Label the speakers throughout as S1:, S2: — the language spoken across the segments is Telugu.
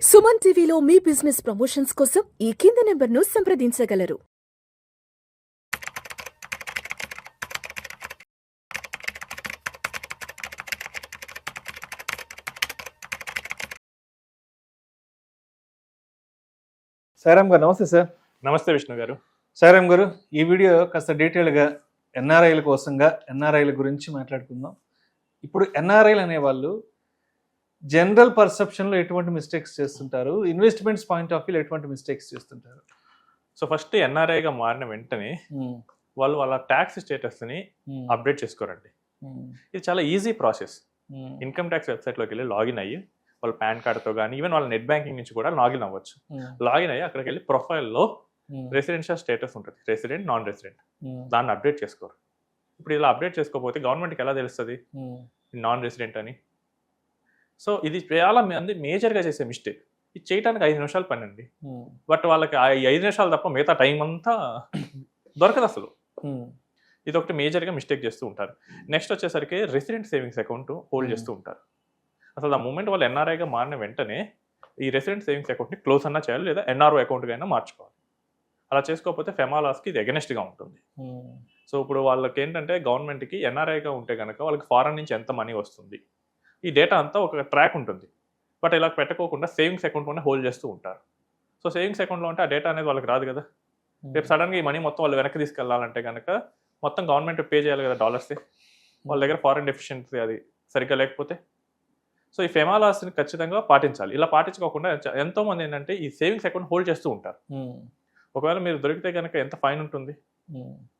S1: సుమన్ టీవీలో మీ బిజినెస్ ప్రమోషన్స్ కోసం ఈ కింది నెంబర్ను సంప్రదించగలరు.
S2: సాయిరామ్ గారు నమస్తే సార్.
S3: నమస్తే విష్ణు గారు.
S2: సాయిరామ్ గారు, ఈ వీడియో కాస్త డీటెయిల్గా ఎన్ఆర్ఐల కోసంగా ఎన్ఆర్ఐల గురించి మాట్లాడుకుందాం. ఇప్పుడు ఎన్ఆర్ఐలు అనేవాళ్ళు జనరల్ పర్సెప్షన్లో ఎటువంటి మిస్టేక్స్ చేస్తుంటారు, ఇన్వెస్ట్మెంట్స్ పాయింట్ ఆఫ్ వ్యూలో ఎటువంటి మిస్టేక్స్ చేస్తుంటారు?
S3: సో ఫస్ట్ ఎన్ఆర్ఐగా మారిన వెంటనే వాళ్ళు వాళ్ళ ట్యాక్స్ స్టేటస్ని అప్డేట్ చేసుకోరండి. ఇది చాలా ఈజీ ప్రాసెస్. ఇన్కమ్ ట్యాక్స్ వెబ్సైట్లోకి వెళ్ళి లాగిన్ అయ్యి వాళ్ళ పాన్ కార్డ్తో కానీ ఈవెన్ వాళ్ళ నెట్ బ్యాంకింగ్ నుంచి కూడా లాగిన్ అవ్వచ్చు. లాగిన్ అయ్యి అక్కడికి వెళ్ళి ప్రొఫైల్లో రెసిడెన్షియల్ స్టేటస్ ఉంటుంది, రెసిడెంట్ నాన్ రెసిడెంట్, దాన్ని అప్డేట్ చేసుకోరు. ఇప్పుడు ఇలా అప్డేట్ చేసుకోకపోతే గవర్నమెంట్కి ఎలా తెలుస్తుంది నాన్ రెసిడెంట్ అని? సో ఇది చాలా మంది మేజర్గా చేసే మిస్టేక్. ఇది చేయడానికి 5 నిమిషాలు పని అండి, బట్ వాళ్ళకి ఆ 5 నిమిషాలు తప్ప మిగతా టైం అంతా దొరకదు అసలు. ఇది ఒకటి మేజర్గా మిస్టేక్ చేస్తూ ఉంటారు. నెక్స్ట్ వచ్చేసరికి రెసిడెంట్ సేవింగ్స్ అకౌంట్ హోల్డ్ చేస్తూ ఉంటారు. అసలు ఆ మూమెంట్ వాళ్ళు ఎన్ఆర్ఐగా మారిన వెంటనే ఈ రెసిడెంట్ సేవింగ్స్ అకౌంట్ని క్లోజ్ అన్నా చేయాలి, లేదా ఎన్ఆర్ఓ అకౌంట్గా అయినా మార్చుకోవాలి. అలా చేసుకోకపోతే ఫెమాలాస్కి ఇది ఎగనెస్ట్గా ఉంటుంది. సో ఇప్పుడు వాళ్ళకి ఏంటంటే గవర్నమెంట్కి ఎన్ఆర్ఐగా ఉంటే కనుక వాళ్ళకి ఫారెన్ నుంచి ఎంత మనీ వస్తుంది, ఈ డేటా అంతా ఒక ట్రాక్ ఉంటుంది. బట్ ఇలా పెట్టుకోకుండా సేవింగ్స్ అకౌంట్లోనే హోల్డ్ చేస్తూ ఉంటారు. సో సేవింగ్స్ అకౌంట్లో ఉంటే ఆ డేటా అనేది వాళ్ళకి రాదు కదా. రేపు సడన్గా ఈ మనీ మొత్తం వాళ్ళు వెనక్కి తీసుకెళ్లాలంటే కనుక మొత్తం గవర్నమెంట్ పే చేయాలి కదా డాలర్సే. వాళ్ళ దగ్గర ఫారెన్ డెఫిషియన్సీ అది సరిగ్గా లేకపోతే. సో ఈ ఫెమాలాస్ని ఖచ్చితంగా పాటించాలి. ఇలా పాటించుకోకుండా ఎంతోమంది ఏంటంటే ఈ సేవింగ్స్ అకౌంట్ హోల్డ్ చేస్తూ ఉంటారు. ఒకవేళ మీరు దొరికితే కనుక ఎంత ఫైన్ ఉంటుంది.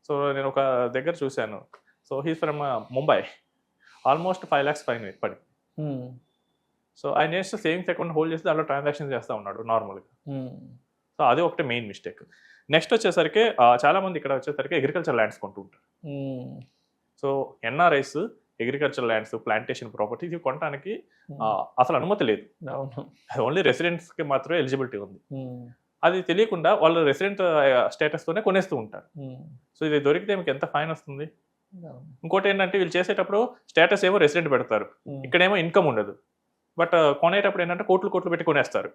S3: సో నేను ఒక దగ్గర చూశాను. So he's from Mumbai, almost 5 lakhs fine పడి. సో ఆయన చేస్తే సేవింగ్స్ అకౌంట్ హోల్డ్ చేసి దాంట్లో ట్రాన్సాక్షన్ చేస్తూ ఉన్నాడు నార్మల్గా. సో అది ఒకటి మెయిన్ మిస్టేక్. నెక్స్ట్ వచ్చేసరికి చాలామంది ఇక్కడ వచ్చేసరికి అగ్రికల్చర్ ల్యాండ్స్ కొంటూ ఉంటారు. So NRIs agriculture lands, plantation properties ఇవి కొనడానికి అసలు అనుమతి లేదు. ఓన్లీ రెసిడెంట్స్కి మాత్రమే ఎలిజిబిలిటీ ఉంది. అది తెలియకుండా వాళ్ళు రెసిడెంట్ స్టేటస్తోనే కొనేస్తూ ఉంటారు. సో ఇది దొరికితే మీకు ఎంత ఫైన్ వస్తుంది. ఇంకోటి ఏంటంటే వీళ్ళు చేసేటప్పుడు స్టేటస్ ఏమో రెసిడెంట్ పెడతారు, ఇక్కడేమో ఇన్కమ్ ఉండదు. బట్ కొనేటప్పుడు ఏంటంటే కోట్లు పెట్టి కొనేస్తారు.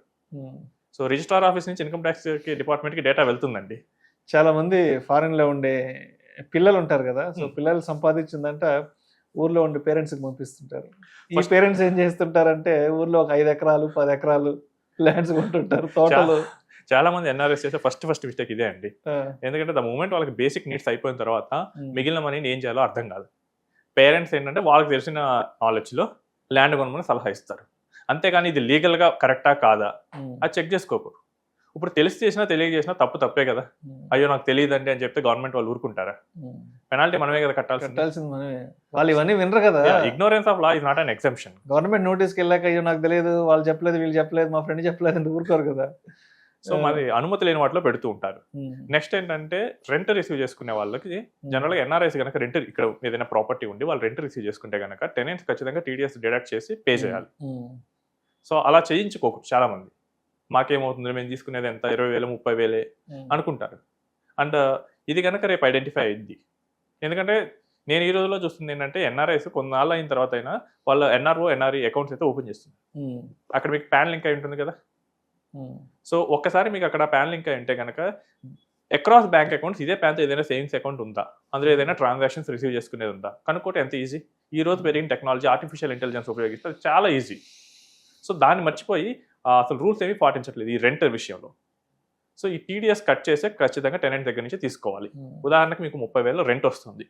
S3: సో రిజిస్ట్రార్ ఆఫీస్ నుంచి ఇన్కమ్ ట్యాక్స్ డిపార్ట్మెంట్కి డేటా వెళ్తుందండి.
S2: చాలా మంది ఫారెన్లో ఉండే పిల్లలు ఉంటారు కదా, సో పిల్లలు సంపాదించిందంట ఊర్లో ఉండే పేరెంట్స్కి పంపిస్తుంటారు. ఈ పేరెంట్స్ ఏం చేస్తుంటారంటే ఊర్లో ఒక 5 ఎకరాలు 10 ఎకరాలు ల్యాండ్స్ కొంటుంటారు, తోటలు.
S3: చాలా మంది ఎన్ఆర్ఎస్ చేసే ఫస్ట్ మిస్టేక్ ఇదే అండి. ఎందుకంటే ద మూమెంట్ వాళ్ళకి బేసిక్ నీడ్స్ అయిపోయిన తర్వాత మిగిలిన మనీని ఏం చేయాలో అర్థం కాదు. పేరెంట్స్ ఏంటంటే వాళ్ళకి తెలిసిన నాలెడ్జ్లో ల్యాండ్ కొనమని సలహా ఇస్తారు, అంతేగాని ఇది లీగల్గా కరెక్టా కాదా అది చెక్ చేసుకోకూడదు. ఇప్పుడు తెలియజేసినా తప్పే కదా. అయ్యో నాకు తెలియదండి అని చెప్తే గవర్నమెంట్ వాళ్ళు ఊరుకుంటారా? పెనాల్టీ మనమే కదా కట్టాల్సింది మనమే.
S2: వాళ్ళు ఇవన్నీ వినరు కదా.
S3: Ignorance of law is not an exemption.
S2: Government నోటీస్కి వెళ్ళాక అయ్యో నాకు తెలియదు, వాళ్ళు చెప్పలేదు, వీళ్ళు చెప్పలేదు, మా ఫ్రెండ్ చెప్పలేదు అని ఊరుకోరు కదా.
S3: సో మరి అనుమతి లేని వాటిలో పెడుతూ ఉంటారు. నెక్స్ట్ ఏంటంటే రెంట్ రిసీవ్ చేసుకునే వాళ్ళకి జనరల్గా ఎన్ఆర్ఐస్ కనుక రెంట్ ఇక్కడ ఏదైనా ప్రాపర్టీ ఉండి వాళ్ళు రెంట్ రిసీవ్ చేసుకుంటే కనుక టెనెంట్స్ ఖచ్చితంగా టీడీఎస్ డిడక్ట్ చేసి పే చేయాలి. సో అలా చేయించుకోకు చాలా మంది. మాకేమవుతుంది, మేము తీసుకునేది ఎంత 20,000 30,000 అనుకుంటారు. అండ్ ఇది కనుక రేపు ఐడెంటిఫై అయింది. ఎందుకంటే నేను ఈ రోజుల్లో చూస్తుంది ఏంటంటే ఎన్ఆర్ఐస్ కొన్నాళ్ళు అయిన తర్వాత అయినా వాళ్ళ ఎన్ఆర్ఓ ఎన్ఆర్ఈ అకౌంట్స్ అయితే ఓపెన్ చేస్తున్నారు. అక్కడ మీకు పాన్ లింక్ అయి ఉంటుంది కదా. సో ఒక్కసారి మీకు అక్కడ పాన్ లింక్ అయి ఉంటే కనుక అక్రాస్ బ్యాంక్ అకౌంట్స్ ఇదే ప్యాన్తో ఏదైనా సేవింగ్స్ అకౌంట్ ఉందా, అందులో ఏదైనా ట్రాన్సాక్షన్స్ రిసీవ్ చేసుకునేది ఉందా కనుక్కోవటం ఎంత ఈజీ. ఈ రోజు పెరిగిన టెక్నాలజీ ఆర్టిఫిషియల్ ఇంటెలిజెన్స్ ఉపయోగిస్తే అది చాలా ఈజీ. సో దాన్ని మర్చిపోయి అసలు రూల్స్ ఏమీ పాటించట్లేదు ఈ రెంట్ విషయంలో. సో ఈ టీడీఎస్ కట్ చేసే ఖచ్చితంగా టెనెంట్ దగ్గర నుంచి తీసుకోవాలి. ఉదాహరణకు మీకు 30,000 రెంట్ వస్తుంది.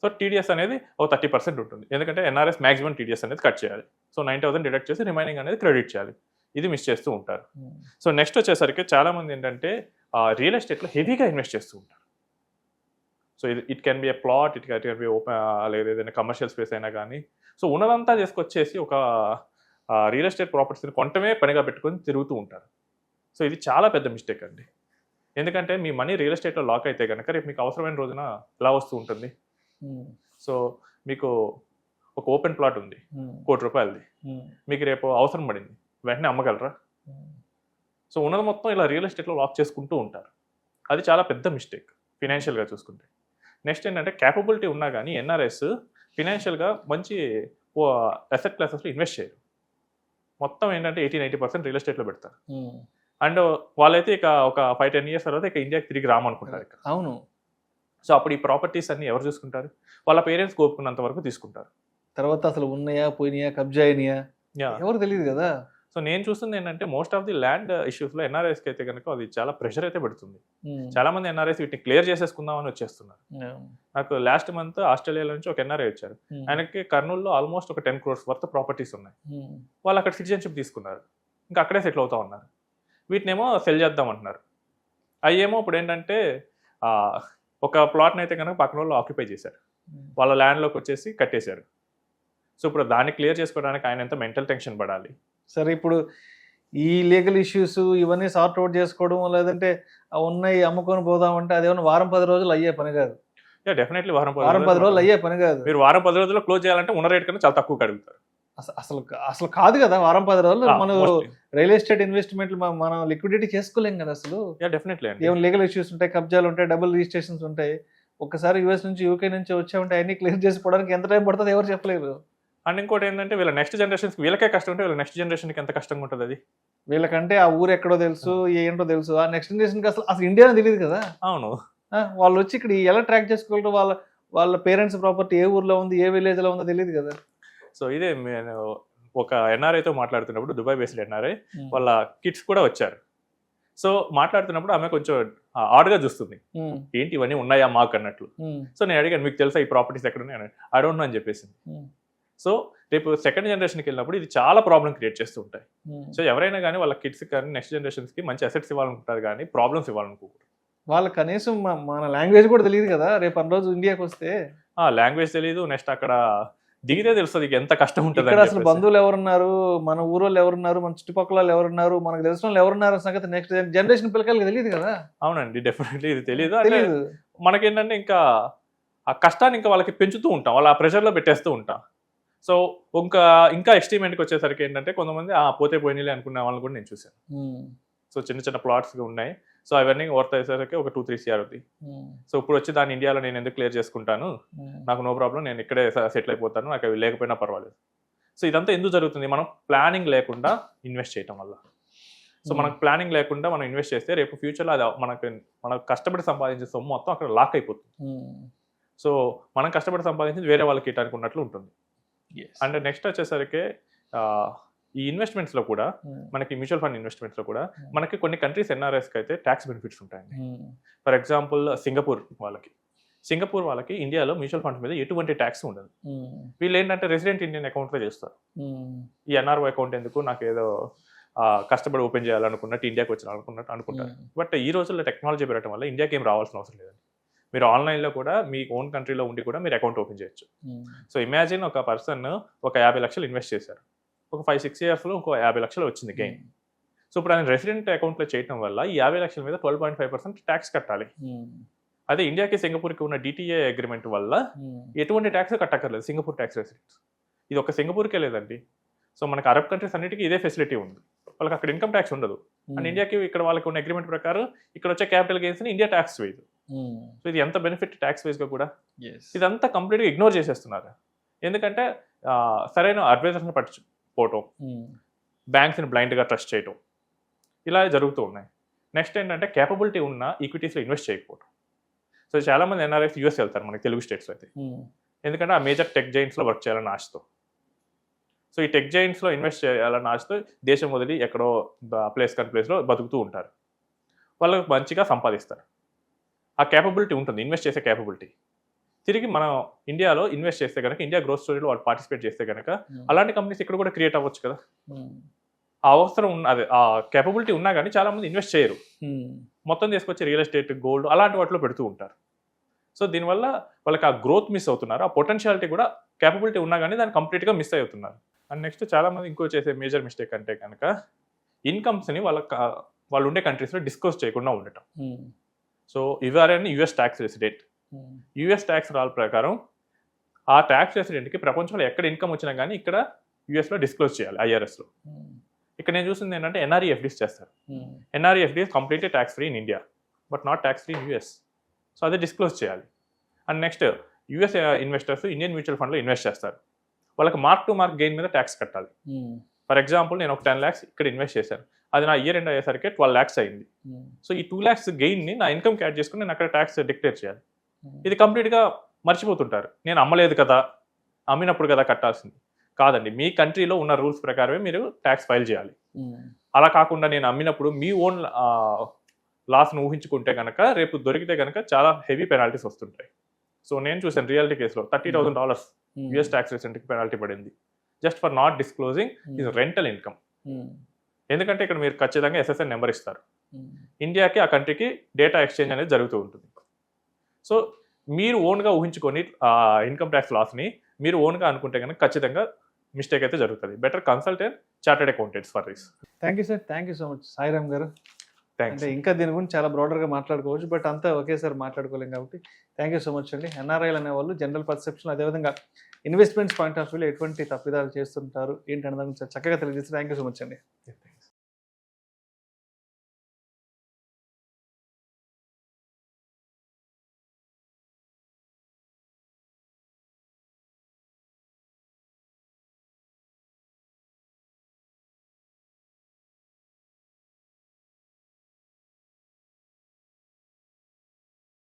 S3: సో టీడీఎస్ అనేది ఒక 30% ఉంటుంది, ఎందుకంటే ఎన్ఆర్ఎస్ మ్యాక్సిమం టీడీఎస్ అనేది కట్ చేయాలి. సో 9,000 డిడక్ట్ చేసి రిమైనింగ్ అనేది క్రెడిట్ చేయాలి. ఇది మిస్ చేస్తూ ఉంటారు. సో నెక్స్ట్ వచ్చేసరికి చాలామంది ఏంటంటే రియల్ ఎస్టేట్లో హెవీగా ఇన్వెస్ట్ చేస్తూ ఉంటారు. So it can be a plot, it can be open, లేదా ఏదైనా కమర్షియల్ స్పేస్ అయినా కానీ. సో ఉన్నదంతా చేసుకొచ్చేసి ఒక రియల్ ఎస్టేట్ ప్రాపర్టీస్ని కొంటమే పనిగా పెట్టుకొని తిరుగుతూ ఉంటారు. సో ఇది చాలా పెద్ద మిస్టేక్ అండి. ఎందుకంటే మీ మనీ రియల్ ఎస్టేట్లో లాక్ అయితే కనుక రేపు మీకు అవసరమైన రోజున ఎలా వస్తూ ఉంటుంది. సో మీకు ఒక ఓపెన్ ప్లాట్ ఉంది, ₹1,00,00,000, మీకు రేపు అవసరం పడింది, వెంటనే అమ్మగలరా? సో ఉన్నది మొత్తం ఇలా రియల్ ఎస్టేట్లో లాక్ చేసుకుంటూ ఉంటారు. అది చాలా పెద్ద మిస్టేక్ ఫినాన్షియల్గా చూసుకుంటే. నెక్స్ట్ ఏంటంటే క్యాపబిలిటీ ఉన్నా కానీ ఎన్ఆర్ఎస్ ఫినాన్షియల్గా మంచి అసెట్ క్లాసెస్లో ఇన్వెస్ట్ చేయరు. మొత్తం ఏంటంటే 80-90% రియల్ ఎస్టేట్లో పెడతారు. అండ్ వాళ్ళైతే ఇక ఒక 5-10 years తర్వాత ఇక ఇండియాకి తిరిగి రామనుకుంటారు ఇక్కడ.
S2: అవును.
S3: సో అప్పుడు ఈ ప్రాపర్టీస్ అన్ని ఎవరు చూసుకుంటారు? వాళ్ళ పేరెంట్స్ కోపుకున్నంత వరకు తీసుకుంటారు.
S2: తర్వాత అసలు ఉన్నాయా పోయినాయా కబ్జా అయినాయా ఎవరు తెలియదు కదా.
S3: సో నేను చూస్తుంది ఏంటంటే మోస్ట్ ఆఫ్ ది ల్యాండ్ ఇష్యూస్లో ఎన్ఆర్ఐస్కి అయితే కనుక అది చాలా ప్రెషర్ అయితే పెడుతుంది. చాలా మంది ఎన్ఆర్ఐస్ వీటిని క్లియర్ చేసేసుకుందామని వచ్చేస్తున్నారు. నాకు లాస్ట్ మంత్ ఆస్ట్రేలియాలో నుంచి ఒక ఎన్ఆర్ఐ వచ్చారు. ఆయనకి కర్నూలులో ఆల్మోస్ట్ ఒక 10 crores వర్త్ ప్రాపర్టీస్ ఉన్నాయి. వాళ్ళు అక్కడ సిటిజన్షిప్ తీసుకున్నారు, ఇంకా అక్కడే సెటిల్ అవుతా ఉన్నారు. వీటినేమో సెల్ చేద్దాం అంటున్నారు. అయ్యేమో ఇప్పుడు ఏంటంటే ఒక ప్లాట్ని అయితే కనుక పక్కన వాళ్ళు ఆక్యుపై చేశారు, వాళ్ళ ల్యాండ్లోకి వచ్చేసి కట్టేశారు. సో ఇప్పుడు దాన్ని క్లియర్ చేసుకోవడానికి ఆయన ఎంత మెంటల్ టెన్షన్ పడాలి.
S2: సరే, ఇప్పుడు ఈ లీగల్ ఇష్యూస్ ఇవన్నీ సార్ట్ అవుట్ చేసుకోవడం, లేదంటే ఉన్నాయి అమ్ముకొని పోదామంటే అదేమన్నా 1-10 రోజులు అయ్యే పని కాదు.
S3: డెఫినెట్లీ
S2: 10 రోజులు అయ్యే పని కాదు.
S3: మీరు 10 రోజుల్లో క్లోజ్ చేయాలంటే ఉన్న రేట్ కన్నా చాలా తక్కువ అడుగుతారు.
S2: అసలు కాదు కదా. 10 రోజులు మనం రియల్ ఎస్టేట్ ఇన్వెస్ట్మెంట్ మనం లిక్విడిటీ చేసుకోలేం కదా అసలు.
S3: డెఫినెట్లీ
S2: ఏమైనా లీగల్ ఇష్యూస్ ఉంటాయి, కబ్జాలు ఉంటాయి, డబుల్ రిజిస్ట్రేషన్స్ ఉంటాయి. ఒక్కసారి యూఎస్ నుంచి యూకే నుంచి వచ్చామంటే అన్ని క్లియర్ చేసుకోవడానికి ఎంత టైం పడుతుంది ఎవరు చెప్పలేరు.
S3: అండ్ ఇంకోటి ఏంటంటే వీళ్ళ నెక్స్ట్ జనరేషన్స్కి వీళ్ళకే కష్టం ఉంటే వీళ్ళ నెక్స్ట్ జనరేషన్కి ఎంత కష్టంగా ఉంటుంది. అది
S2: వీళ్ళకంటే ఆ ఊరు ఎక్కడో తెలుసు, ఏంటో తెలుసు. ఆ నెక్స్ట్ జనరేషన్కి అసలు ఇండియా తెలియదు కదా.
S3: అవును.
S2: వాళ్ళు వచ్చి ఇక్కడ ఎలా ట్రాక్ చేసుకోగలరు? వాళ్ళ పేరెంట్స్ ప్రాపర్టీ ఏ ఊర్లో ఉంది, ఏ విలేజ్లో ఉందో తెలియదు కదా. సో
S3: ఇదే నేను ఒక ఎన్ఆర్ఐతో మాట్లాడుతున్నప్పుడు, దుబాయ్ బేస్డ్ ఎన్ఆర్ఐ, వాళ్ళ కిడ్స్ కూడా వచ్చారు. సో మాట్లాడుతున్నప్పుడు ఆమె కొంచెం ఆడ్గా చూస్తుంది, ఏంటి ఇవన్నీ ఉన్నాయా మాకు అన్నట్లు. సో నేను అడిగాను, మీకు తెలుసా ఈ ప్రాపర్టీస్ ఎక్కడ ఉన్నాయి? ఐ డోంట్ నో అని చెప్పేసింది. సో రేపు సెకండ్ జనరేషన్కి వెళ్ళినప్పుడు ఇది చాలా ప్రాబ్లం క్రియేట్ చేస్తూ ఉంటాయి. సో ఎవరైనా కానీ వాళ్ళ కిడ్స్కి కానీ నెక్స్ట్ జనరేషన్స్కి మంచి అసెట్స్ ఇవ్వాలనుకుంటారు కానీ ప్రాబ్లమ్స్ ఇవ్వాలనుకోకూడదు.
S2: వాళ్ళకి కనీసం మన లాంగ్వేజ్ కూడా తెలియదు కదా. రేపు అన్ని రోజు ఇండియాకి వస్తే
S3: లాంగ్వేజ్ తెలియదు, నెక్స్ట్ అక్కడ దిగితే తెలుస్తుంది ఎంత కష్టం ఉంటుంది.
S2: అసలు బంధువులు ఎవరున్నారు, మన ఊరోళ్ళు ఎవరున్నారు, మన చుట్టుపక్కల వాళ్ళు ఎవరున్నారు, మనకు తెలిసిన వాళ్ళు ఎవరున్నారు సంగతి నెక్స్ట్ జనరేషన్ పిల్లకాయలకి తెలియదు కదా.
S3: అవునండి, డెఫినెట్లీ ఇది తెలియదు. మనకేంటంటే ఇంకా ఆ కష్టాన్ని ఇంకా వాళ్ళకి పెంచుతూ ఉంటాం, వాళ్ళ ఆ ప్రెషర్లో పెట్టేస్తూ ఉంటాం. సో ఇంకా ఎక్స్ట్రీమెంట్కి వచ్చేసరికి ఏంటంటే కొంతమంది పోతే పోయినలే అనుకునే వాళ్ళని కూడా నేను చూశాను. సో చిన్న చిన్న ప్లాట్స్ ఉన్నాయి. సో అవన్నీ వర్త్ అయ్యేసరికి ఒక 2-3 CR అవుతాయి. సో ఇప్పుడు వచ్చి దాన్ని ఇండియాలో నేను ఎందుకు క్లియర్ చేసుకుంటాను, నాకు నో ప్రాబ్లం, నేను ఇక్కడే సెటిల్ అయిపోతాను, నాకు అవి లేకపోయినా పర్వాలేదు. సో ఇదంతా ఎందుకు జరుగుతుంది? మనం ప్లానింగ్ లేకుండా ఇన్వెస్ట్ చేయటం వల్ల. సో మనకు ప్లానింగ్ లేకుండా మనం ఇన్వెస్ట్ చేస్తే రేపు ఫ్యూచర్లో అది మనకు కష్టపడి సంపాదించే సొమ్ము మొత్తం అక్కడ లాక్ అయిపోతుంది. సో మనం కష్టపడి సంపాదించింది వేరే వాళ్ళకి ఇవ్వడానికి ఉన్నట్లు ఉంటుంది. అండ్ నెక్స్ట్ వచ్చేసరికి ఈ ఇన్వెస్ట్మెంట్స్లో కూడా, మనకి మ్యూచువల్ ఫండ్ ఇన్వెస్ట్మెంట్స్లో కూడా మనకి కొన్ని కంట్రీస్ ఎన్ఆర్ఎస్కి అయితే ట్యాక్స్ బెనిఫిట్స్ ఉంటాయండి. ఫర్ ఎగ్జాంపుల్ సింగపూర్ వాళ్ళకి ఇండియాలో మ్యూచువల్ ఫండ్స్ మీద ఎటువంటి ట్యాక్స్ ఉండదు. వీళ్ళు ఏంటంటే రెసిడెంట్ ఇండియన్ అకౌంట్లో చేస్తారు. ఈ ఎన్ఆర్ఓ అకౌంట్ ఎందుకు, నాకు ఏదో కష్టపడి ఓపెన్ చేయాలనుకున్నట్టు ఇండియాకి వచ్చిన అనుకుంటారు. బట్ ఈ రోజుల్లో టెక్నాలజీ పెరగడం వల్ల ఇండియాకి ఏం రావాల్సిన అవసరం లేదండి. మీరు ఆన్లైన్లో కూడా మీ ఓన్ కంట్రీలో ఉండి కూడా మీరు అకౌంట్ ఓపెన్ చేయొచ్చు. సో ఇమాజిన్ ఒక పర్సన్ ఒక 50 లక్షలు ఇన్వెస్ట్ చేశారు, ఒక 5-6 yearsలో ఇంకో 50 లక్షలు వచ్చింది గెయిన్. సో ఇప్పుడు ఆయన రెసిడెంట్ అకౌంట్లో చేయడం వల్ల ఈ 50 లక్షల మీద 12.5% ట్యాక్స్ కట్టాలి. అదే ఇండియాకి సింగపూర్కి ఉన్న DTA అగ్రిమెంట్ వల్ల ఎటువంటి ట్యాక్స్ కట్టక్కర్లేదు సింగపూర్ ట్యాక్స్ రెసిడెంట్స్. ఇది ఒక సింగపూర్కే లేదండి. సో మనకి అరబ్ కంట్రీస్ అన్నిటికీ ఇదే ఫెసిలిటీ ఉంది, వాళ్ళకి అక్కడ ఇన్కమ్ ట్యాక్స్ ఉండదు. అండ్ ఇండియాకి ఇక్కడ వాళ్ళకి ఉన్న అగ్రిమెంట్ ప్రకారం ఇక్కడ వచ్చే క్యాపిటల్ గెయిన్స్ని ఇండియా ట్యాక్స్ వేయదు. సో ఇది ఎంత బెనిఫిట్ ట్యాక్స్ వైజ్గా కూడా. ఇదంతా కంప్లీట్గా ఇగ్నోర్ చేసేస్తున్నారు. ఎందుకంటే సరైన అడ్వైజర్స్ని పట్టించుకోవటం, బ్యాంక్స్ని బ్లైండ్గా ట్రస్ట్ చేయటం, ఇలా జరుగుతూ ఉన్నాయి. నెక్స్ట్ ఏంటంటే కేపబిలిటీ ఉన్న ఈక్విటీస్లో ఇన్వెస్ట్ చేయకపోవటం. సో చాలామంది ఎన్ఆర్ఐస్ యూఎస్ వెళ్తారు మనకి తెలుగు స్టేట్స్లో అయితే, ఎందుకంటే ఆ మేజర్ టెక్ జైంట్స్లో వర్క్ చేయాలని ఆశతో. సో ఈ టెక్ జైంట్స్లో ఇన్వెస్ట్ చేయాలని ఆశతో దేశం వదిలి ఎక్కడో ప్లేస్లో బతుకుతూ ఉంటారు. వాళ్ళు మంచిగా సంపాదిస్తారు, ఆ కేపబిలిటీ ఉంటుంది, ఇన్వెస్ట్ చేసే కేపబిలిటీ. తిరిగి మనం ఇండియాలో ఇన్వెస్ట్ చేస్తే కనుక, ఇండియా గ్రోత్ స్టోరీలో వాళ్ళు పార్టిసిపేట్ చేస్తే కనుక అలాంటి కంపెనీస్ ఇక్కడ కూడా క్రియేట్ అవ్వచ్చు కదా. ఆ అవసరం ఉన్న అదే ఆ కేపబిలిటీ ఉన్నా కానీ చాలామంది ఇన్వెస్ట్ చేయరు, మొత్తం తీసుకొచ్చి రియల్ ఎస్టేట్, గోల్డ్ అలాంటి వాటిలో పెడుతూ ఉంటారు. సో దీనివల్ల వాళ్ళకి ఆ గ్రోత్ మిస్ అవుతున్నారు, ఆ పొటెన్షియాలిటీ కూడా కేపబిలిటీ ఉన్నా కానీ దాన్ని కంప్లీట్గా మిస్ అవుతున్నారు. అండ్ నెక్స్ట్ చాలామంది ఇంకో చేసే మేజర్ మిస్టేక్ అంటే కనుక ఇన్కమ్స్ని వాళ్ళు ఉండే కంట్రీస్లో డిస్క్లోజ్ చేయకుండా ఉండటం. సో ఇవారని US tax resident, US tax rule ప్రకారం ఆ ట్యాక్స్ రెసిడెంట్కి ప్రపంచంలో ఎక్కడ ఇన్కమ్ వచ్చినా కానీ ఇక్కడ యూఎస్లో డిస్క్లోజ్ చేయాలి, ఐఆర్ఎస్లో. ఇక్కడ నేను చూసింది ఏంటంటే ఎన్ఆర్ఈఎఫ్డీస్ చేస్తారు. NRE FDs completely tax free in India but not tax free in US. So అదే డిస్క్లోజ్ చేయాలి. And next US investors Indian mutual ఫండ్లో ఇన్వెస్ట్ చేస్తారు, వాళ్ళకి మార్క్ టు మార్క్ గెయిన్ మీద ట్యాక్స్ కట్టాలి. ఫర్ ఎగ్జాంపుల్ నేను ఒక 10 lakhs ఇక్కడ ఇన్వెస్ట్ చేశాను, అది నా ఇయర్ ఎండ్ అయ్యేసరికి 12 lakhs అయింది. సో ఈ 2 lakhs గెయిన్ని నా ఇన్కమ్ యాడ్ చేసుకుని నేను అక్కడ ట్యాక్స్ డిక్లేర్ చేయాలి. ఇది కంప్లీట్గా మర్చిపోతుంటారు. నేను అమ్మలేదు కదా, అమ్మినప్పుడు కదా కట్టాల్సింది. కాదండి, మీ కంట్రీలో ఉన్న రూల్స్ ప్రకారమే మీరు ట్యాక్స్ ఫైల్ చేయాలి. అలా కాకుండా నేను అమ్మినప్పుడు మీ ఓన్ లాస్ను ఊహించుకుంటే కనుక రేపు దొరికితే కనుక చాలా హెవీ పెనాల్టీస్ వస్తుంటాయి. సో నేను చూసాను రియాలిటీ కేసులో $30,000 యూఎస్ ట్యాక్స్ రీసెంట్కి పెనాల్టీ పడింది, just for not disclosing is rental income. ఎందుకంటే ఇక్కడ మీరు ఖచ్చితంగా SSN నెంబర్ ఇస్తారు. ఇండియాకి ఆ కంట్రీకి డేటా ఎక్స్చేంజ్ అనేది జరుగుతూ ఉంటుంది. సో మీరు ఓన్గా ఊహించుకొని ఇన్కమ్ ట్యాక్స్ లాస్ని మీరు ఓన్గా అనుకుంటే కనుక ఖచ్చితంగా మిస్టేక్ అయితే జరుగుతుంది. Better consultant chartered accountants for this.
S2: Thank you sir, thank you so much Sairam గారు.
S3: థ్యాంక్స్.
S2: అంటే ఇంకా దీని గురించి చాలా బ్రాడర్గా మాట్లాడుకోవచ్చు, బట్ అంతా ఒకేసారి మాట్లాడుకోలేం కాబట్టి థ్యాంక్ యూ సో మచ్ అండి. ఎన్ఆర్ఐలు అనేవాళ్ళు జనరల్ పర్సెప్షన్, అదేవిధంగా ఇన్వెస్ట్మెంట్స్ పాయింట్ ఆఫ్ వ్యూలో ఎటువంటి తప్పిదాలు చేస్తుంటారు ఏంటనే దాని గురించి చక్కగా తెలియజేసి థ్యాంక్ యూ సో మచ్ అండి.